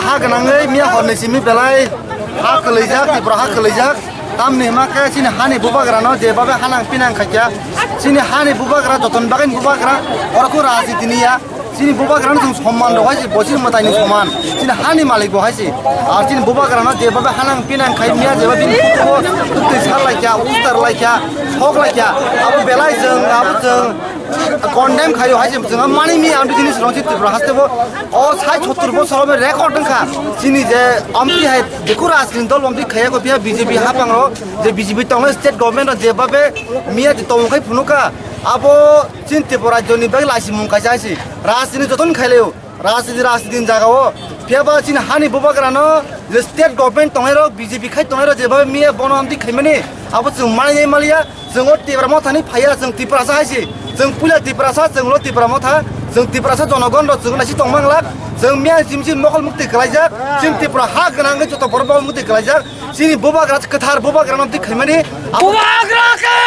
ha ganangai mia horne simi belai ha keleijak Tripura ha keleijak tamni maka sini hani bubagra no je babe hanang pinang khaja sini hani bubagra joton bagen bubagra oraku rajniti niya sini bubagra no সম্মান do haisi bosir matai ni সম্মান sini hani malik bo haisi ar sini bubagra no je babe hanang pinang khai miya je babe ko tutti sal laikya ustar laikya sok laikya abu belai jeng abu jeng condemn khayo haisi jeng mani mi amdi jinis rojit Tripura hastebo o sai 70 বছর record dengkha sini je ampi hai deku rajkin dol ampi khaya ko pia BJP hapang ro je BJP tong state government ro je babe miya je tong khai phunuka abo chin Tripura joni bag laisi mung khai jaisi rajni joton khaileo rajni jagao piaba chin hani bubagra no je state government tong ro BJP khai tong ro je babe miya bono amti khaimani abo jeng mani malia jeng o Tripura mo thani phaya jeng Tripura sa haisi jeng pula Tripura sa jeng lo Tripura mo tha jeng Tripura sa jonogon ro jeng nasi tongmang lak jeng miya simsin mokol mukti khlaijak jeng Tripura ha ganang joto borbo mukti khlaijak sini bubagra kathar bubagra amti khaimani bubagra ke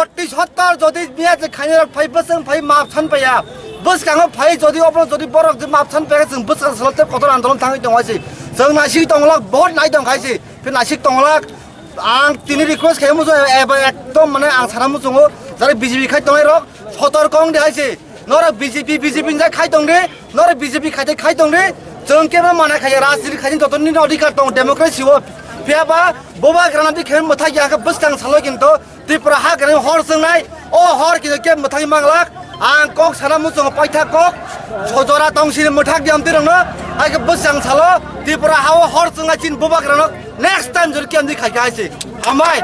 অতি সত্তর যদি বিয়া যে খাইনে phi বসং phi মাপ ছান পায়া বস কাঙ্গ phi যদি অপর যদি বরক যে মাপ ছান পায়া जों বস সলতে কত আন্দোলন থাঙ্গি দং আছে जों নাসিক দংলাক বহুত নাই দং খাইছে ফে নাসিক দংলাক আং তিনি রিকোয়েস্ট খাইমু যে একদম মানে আং সারামু जों যারা বিজেপি খাই দং রক সতর্ক দে আছে নর বিজেপি যা খাই দং রে নর বিজেপি খাই দং রে जों কেবে মানে খাই রাজনীতি খাইন ততনি অধিকার দং ডেমোক্রেসি ও Piaba boba granati khem mathai ya ka bustang salo kinto Tripura ha gran hor sungai o hor ki ke mathai manglak ang kok sanamu jong paitha kok chojora tongsin muthak diam tirang no ai ka bustang salo Tripura ha hor sungai chin boba granok next time jor ki amdi khai ka ase amai